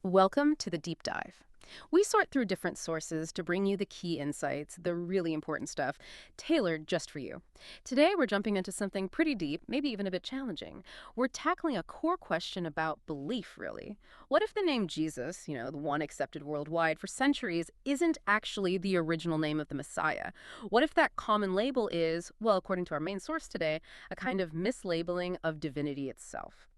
Welcome to the deep dive. We sort through different sources to bring you the key insights, the really important stuff, tailored just for you. Today, we're jumping into something pretty deep, maybe even a bit challenging. We're tackling a core question about belief, really. What if the name Jesus, the one accepted worldwide for centuries, isn't actually the original name of the Messiah? What if that common label is, well, according to our main source today, a kind of mislabeling of divinity itself?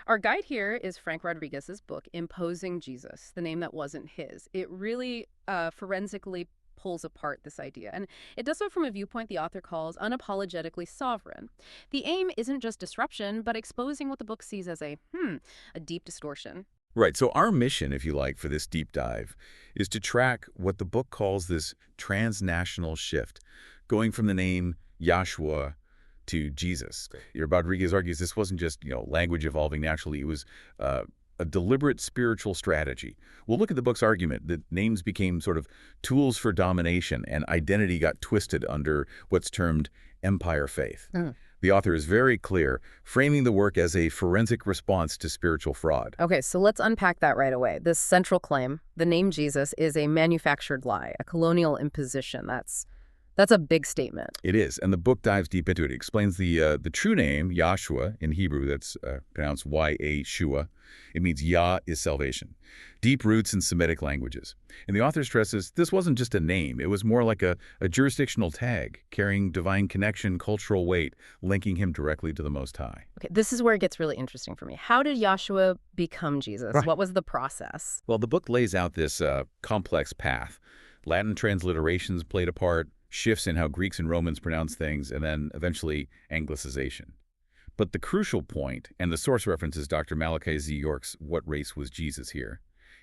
Our guide here is Frank Rodriguez's book, Imposing Jesus, the name that wasn't his. It really forensically pulls apart this idea. And it does so from a viewpoint the author calls unapologetically sovereign. The aim isn't just disruption, but exposing what the book sees as a deep distortion. Right. So our mission, if you like, for this deep dive is to track what the book calls this transnational shift, going from the name Yahshua to Jesus. Your Rodriguez argues this wasn't just, language evolving naturally. It was a deliberate spiritual strategy. We'll look at the book's argument that names became sort of tools for domination and identity got twisted under what's termed empire faith. The author is very clear, framing the work as a forensic response to spiritual fraud. Okay, so let's unpack that right away. This central claim, the name Jesus, is a manufactured lie, a colonial imposition. That's a big statement. It is, and the book dives deep into it. It explains the true name, Yahshua, in Hebrew, that's pronounced Y-A-Shua. It means Yah is salvation. Deep roots in Semitic languages. And the author stresses this wasn't just a name. It was more like a jurisdictional tag, carrying divine connection, cultural weight, linking him directly to the Most High. Okay, this is where it gets really interesting for me. How did Yahshua become Jesus? Right. What was the process? Well, the book lays out this complex path. Latin transliterations played a part, shifts in how Greeks and Romans pronounce things, and then eventually Anglicization. But the crucial point, and the source references Dr. Malachi Z. York's What Race Was Jesus here,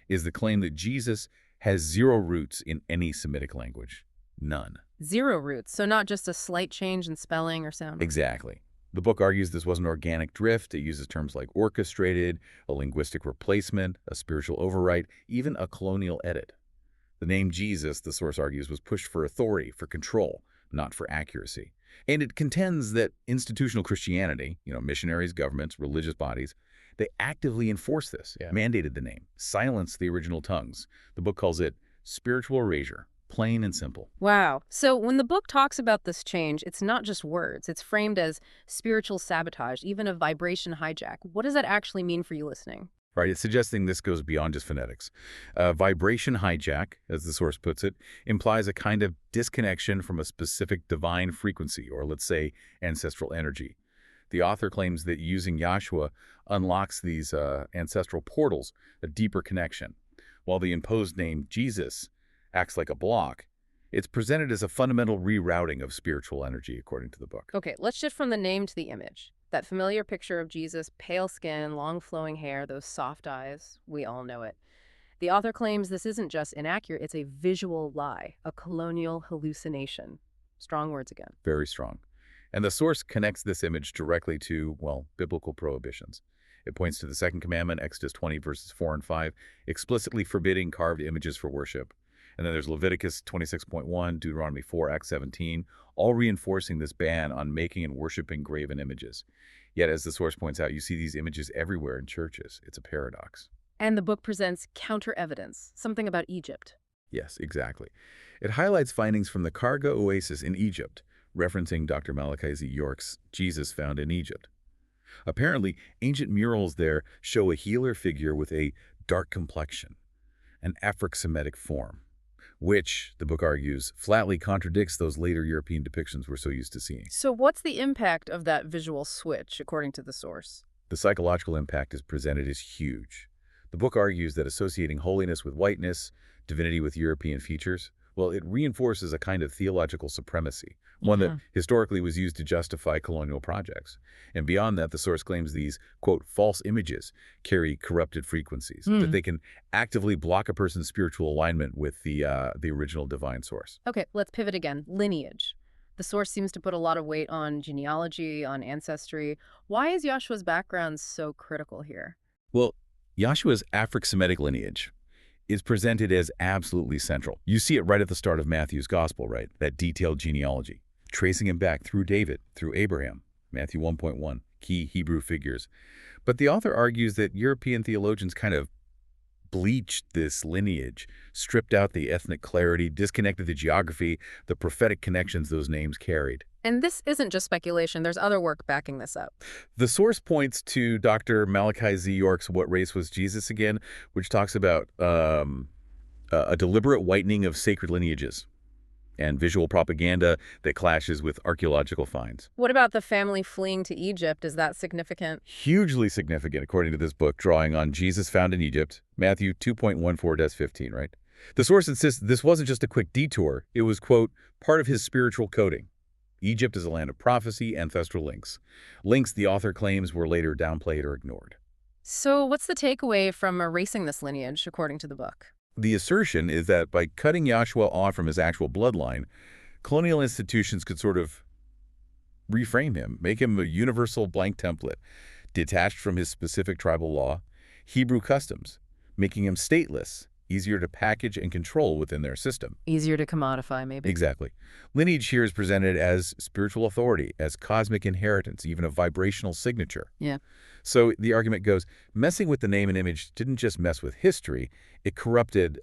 is the claim that Jesus has zero roots in any Semitic language. None. Zero roots, so not just a slight change in spelling or sound. Exactly. The book argues this was an organic drift. It uses terms like orchestrated, a linguistic replacement, a spiritual overwrite, even a colonial edit. The name Jesus, the source argues, was pushed for authority, for control, not for accuracy. And it contends that institutional Christianity, missionaries, governments, religious bodies, they actively enforce this, mandated the name, silenced the original tongues. The book calls it spiritual erasure, plain and simple. Wow. So when the book talks about this change, it's not just words. It's framed as spiritual sabotage, even a vibration hijack. What does that actually mean for you listening? Right, it's suggesting this goes beyond just phonetics. Vibration hijack, as the source puts it, implies a kind of disconnection from a specific divine frequency, or let's say ancestral energy. The author claims that using Yahshua unlocks these ancestral portals, a deeper connection. While the imposed name Jesus acts like a block, it's presented as a fundamental rerouting of spiritual energy, according to the book. Okay, let's shift from the name to the image. That familiar picture of Jesus, pale skin, long flowing hair, those soft eyes, we all know it. The author claims this isn't just inaccurate, it's a visual lie, a colonial hallucination. Strong words again. Very strong. And the source connects this image directly to, biblical prohibitions. It points to the second commandment, Exodus 20, verses 4 and 5, explicitly forbidding carved images for worship. And then there's Leviticus 26.1, Deuteronomy 4, Acts 17, all reinforcing this ban on making and worshiping graven images. Yet, as the source points out, you see these images everywhere in churches. It's a paradox. And the book presents counter-evidence, something about Egypt. Yes, exactly. It highlights findings from the Karga Oasis in Egypt, referencing Dr. Malachi Z. York's Jesus found in Egypt. Apparently, ancient murals there show a healer figure with a dark complexion, an Afro-Semitic form, which, the book argues, flatly contradicts those later European depictions we're so used to seeing. So what's the impact of that visual switch, according to the source? The psychological impact is presented as huge. The book argues that associating holiness with whiteness, divinity with European features, it reinforces a kind of theological supremacy, one that historically was used to justify colonial projects. And beyond that, the source claims these, quote, false images carry corrupted frequencies, that they can actively block a person's spiritual alignment with the original divine source. Okay, let's pivot again. Lineage. The source seems to put a lot of weight on genealogy, on ancestry. Why is Yahshua's background so critical here? Well, Yahshua's Afro-Semitic lineage is presented as absolutely central. You see it right at the start of Matthew's gospel, right? That detailed genealogy, tracing him back through David, through Abraham, Matthew 1.1, key Hebrew figures. But the author argues that European theologians kind of bleached this lineage, stripped out the ethnic clarity, disconnected the geography, the prophetic connections those names carried. And this isn't just speculation. There's other work backing this up. The source points to Dr. Malachi Z. York's What Race Was Jesus Again, which talks about a deliberate whitening of sacred lineages and visual propaganda that clashes with archaeological finds. What about the family fleeing to Egypt? Is that significant? Hugely significant, according to this book, drawing on Jesus found in Egypt, Matthew 2.14-15, right? The source insists this wasn't just a quick detour. It was, quote, part of his spiritual coding. Egypt is a land of prophecy, ancestral links. Links the author claims were later downplayed or ignored. So what's the takeaway from erasing this lineage, according to the book? The assertion is that by cutting Yahshua off from his actual bloodline, colonial institutions could sort of reframe him, make him a universal blank template, detached from his specific tribal law, Hebrew customs, making him stateless, easier to package and control within their system. Easier to commodify, maybe. Exactly. Lineage here is presented as spiritual authority, as cosmic inheritance, even a vibrational signature. Yeah. So the argument goes, messing with the name and image didn't just mess with history, it corrupted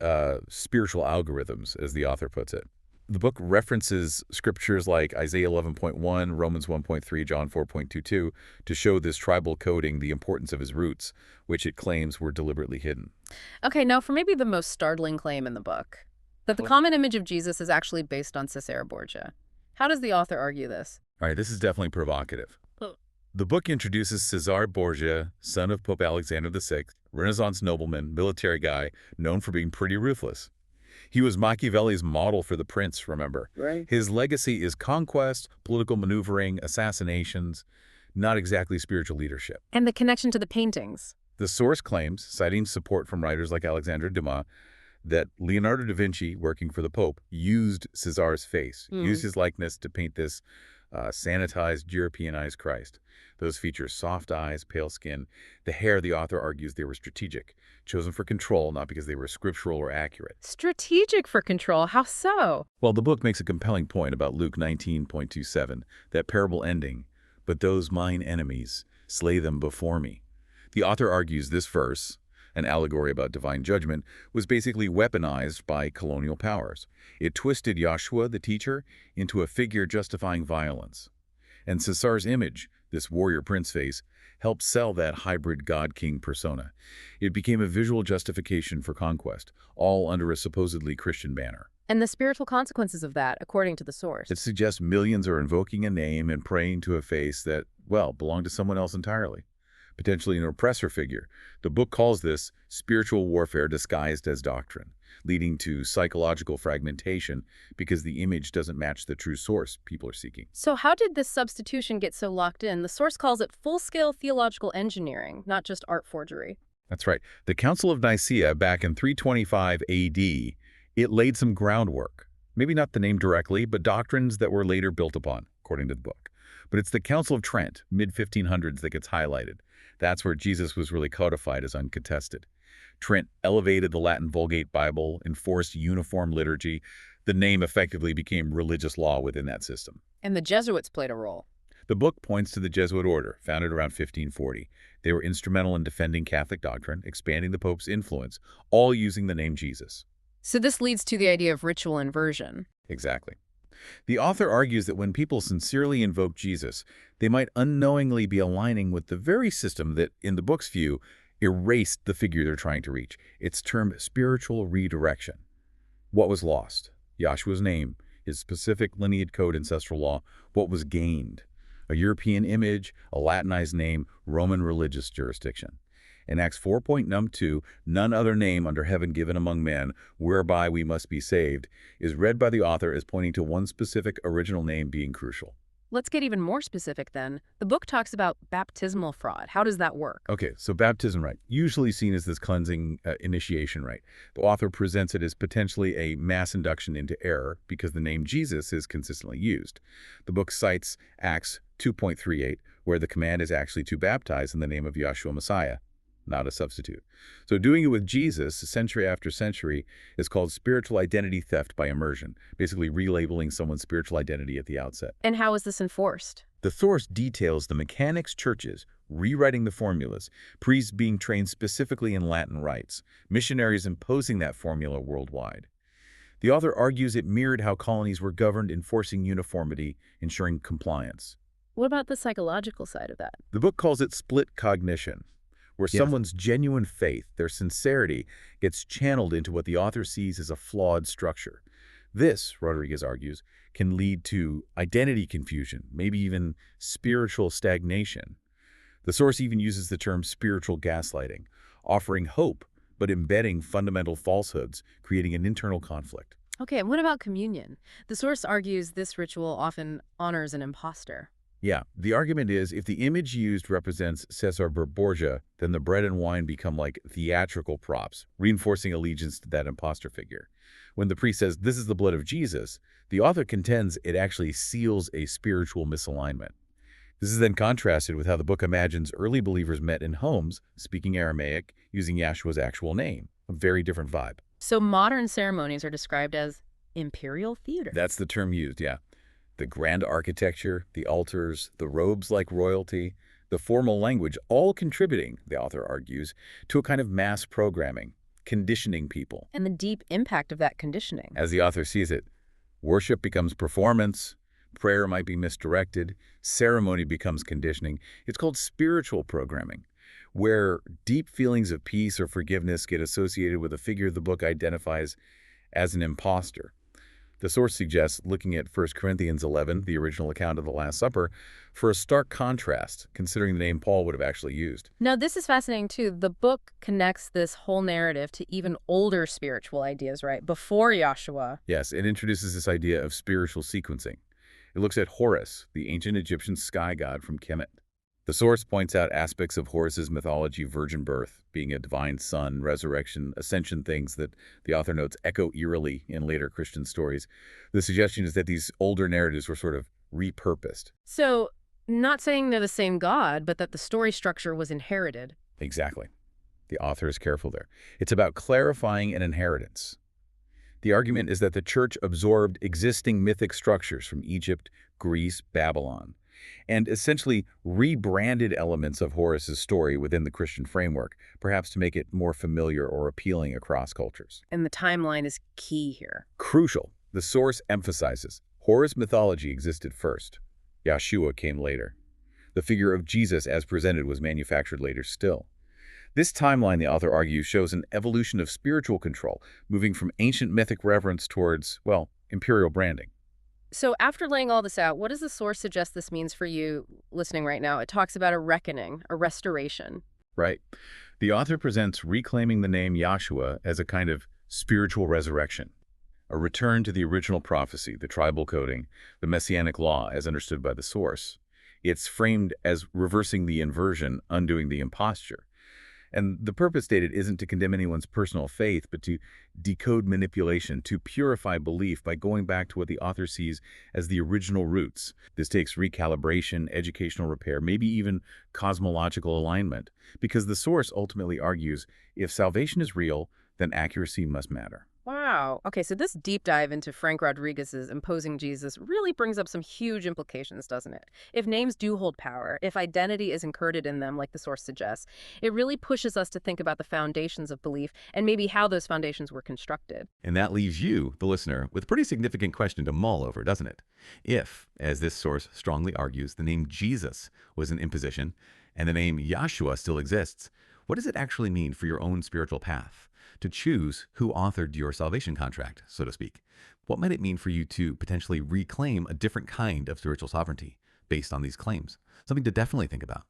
spiritual algorithms, as the author puts it. The book references scriptures like Isaiah 11.1, Romans 1.3, John 4.22 to show this tribal coding the importance of his roots, which it claims were deliberately hidden. Okay, now for maybe the most startling claim in the book, that the common image of Jesus is actually based on Cesare Borgia. How does the author argue this? All right, this is definitely provocative. The book introduces Cesare Borgia, son of Pope Alexander VI, Renaissance nobleman, military guy, known for being pretty ruthless. He was Machiavelli's model for the prince, remember? Right. His legacy is conquest, political maneuvering, assassinations, not exactly spiritual leadership. And the connection to the paintings. The source claims, citing support from writers like Alexandre Dumas, that Leonardo da Vinci, working for the Pope, used Cesare's face, used his likeness to paint this sanitized, Europeanized Christ. Those feature soft eyes, pale skin. The hair, the author argues they were strategic, chosen for control, not because they were scriptural or accurate. Strategic for control? How so? Well, the book makes a compelling point about Luke 19.27, that parable ending, "But those mine enemies, slay them before me." The author argues this verse, an allegory about divine judgment, was basically weaponized by colonial powers. It twisted Yahshua, the teacher, into a figure justifying violence. And Cesare's image, this warrior prince face, helped sell that hybrid god-king persona. It became a visual justification for conquest, all under a supposedly Christian banner. And the spiritual consequences of that, according to the source. It suggests millions are invoking a name and praying to a face that, well, belonged to someone else entirely, potentially an oppressor figure. The book calls this spiritual warfare disguised as doctrine, leading to psychological fragmentation because the image doesn't match the true source people are seeking. So how did this substitution get so locked in? The source calls it full-scale theological engineering, not just art forgery. That's right. The Council of Nicaea back in 325 AD, it laid some groundwork. Maybe not the name directly, but doctrines that were later built upon, according to the book. But it's the Council of Trent, mid-1500s, that gets highlighted. That's where Jesus was really codified as uncontested. Trent elevated the Latin Vulgate Bible, enforced uniform liturgy. The name effectively became religious law within that system. And the Jesuits played a role. The book points to the Jesuit order, founded around 1540. They were instrumental in defending Catholic doctrine, expanding the Pope's influence, all using the name Jesus. So this leads to the idea of ritual inversion. Exactly. The author argues that when people sincerely invoke Jesus, they might unknowingly be aligning with the very system that, in the book's view, erased the figure they're trying to reach. It's termed spiritual redirection. What was lost? Yahshua's name, his specific lineage code ancestral law. What was gained? A European image, a Latinized name, Roman religious jurisdiction. In Acts 4.2, none other name under heaven given among men, whereby we must be saved, is read by the author as pointing to one specific original name being crucial. Let's get even more specific then. The book talks about baptismal fraud. How does that work? Okay, so baptism rite, usually seen as this cleansing initiation rite. The author presents it as potentially a mass induction into error because the name Jesus is consistently used. The book cites Acts 2.38, where the command is actually to baptize in the name of Yahshua Messiah, not a substitute. So doing it with Jesus, century after century, is called spiritual identity theft by immersion, basically relabeling someone's spiritual identity at the outset. And how is this enforced? The source details the mechanics churches rewriting the formulas, priests being trained specifically in Latin rites, missionaries imposing that formula worldwide. The author argues it mirrored how colonies were governed, enforcing uniformity, ensuring compliance. What about the psychological side of that? The book calls it split cognition, where Yes. someone's genuine faith, their sincerity, gets channeled into what the author sees as a flawed structure. This, Rodriguez argues, can lead to identity confusion, maybe even spiritual stagnation. The source even uses the term spiritual gaslighting, offering hope but embedding fundamental falsehoods, creating an internal conflict. Okay, and what about communion? The source argues this ritual often honors an imposter. Yeah, the argument is if the image used represents Cesare Borgia, then the bread and wine become like theatrical props, reinforcing allegiance to that imposter figure. When the priest says, "This is the blood of Jesus," the author contends it actually seals a spiritual misalignment. This is then contrasted with how the book imagines early believers met in homes, speaking Aramaic, using Yahshua's actual name. A very different vibe. So modern ceremonies are described as imperial theater. That's the term used, yeah. The grand architecture, the altars, the robes like royalty, the formal language, all contributing, the author argues, to a kind of mass programming, conditioning people. And the deep impact of that conditioning. As the author sees it, worship becomes performance, prayer might be misdirected, ceremony becomes conditioning. It's called spiritual programming, where deep feelings of peace or forgiveness get associated with a figure the book identifies as an imposter. The source suggests looking at 1 Corinthians 11, the original account of the Last Supper, for a stark contrast, considering the name Paul would have actually used. Now, this is fascinating, too. The book connects this whole narrative to even older spiritual ideas, right? Before Yahshua. Yes, it introduces this idea of spiritual sequencing. It looks at Horus, the ancient Egyptian sky god from Kemet. The source points out aspects of Horus's mythology, virgin birth, being a divine son, resurrection, ascension, things that the author notes echo eerily in later Christian stories. The suggestion is that these older narratives were sort of repurposed. So, not saying they're the same god, but that the story structure was inherited. Exactly. The author is careful there. It's about clarifying an inheritance. The argument is that the church absorbed existing mythic structures from Egypt, Greece, Babylon, and essentially rebranded elements of Horus's story within the Christian framework, perhaps to make it more familiar or appealing across cultures. And the timeline is key here. Crucial, the source emphasizes Horus mythology existed first. Yahshua came later. The figure of Jesus as presented was manufactured later still. This timeline, the author argues, shows an evolution of spiritual control, moving from ancient mythic reverence towards, well, imperial branding. So after laying all this out, what does the source suggest this means for you listening right now? It talks about a reckoning, a restoration. Right. The author presents reclaiming the name Yahshua as a kind of spiritual resurrection, a return to the original prophecy, the tribal coding, the messianic law as understood by the source. It's framed as reversing the inversion, undoing the imposture. And the purpose stated isn't to condemn anyone's personal faith, but to decode manipulation, to purify belief by going back to what the author sees as the original roots. This takes recalibration, educational repair, maybe even cosmological alignment, because the source ultimately argues if salvation is real, then accuracy must matter. Wow. Okay, so this deep dive into Frank Rodriguez's Imposing Jesus really brings up some huge implications, doesn't it? If names do hold power, if identity is encoded in them, like the source suggests, it really pushes us to think about the foundations of belief and maybe how those foundations were constructed. And that leaves you, the listener, with a pretty significant question to mull over, doesn't it? If, as this source strongly argues, the name Jesus was an imposition and the name Yahshua still exists, what does it actually mean for your own spiritual path? To choose who authored your salvation contract, so to speak. What might it mean for you to potentially reclaim a different kind of spiritual sovereignty based on these claims? Something to definitely think about.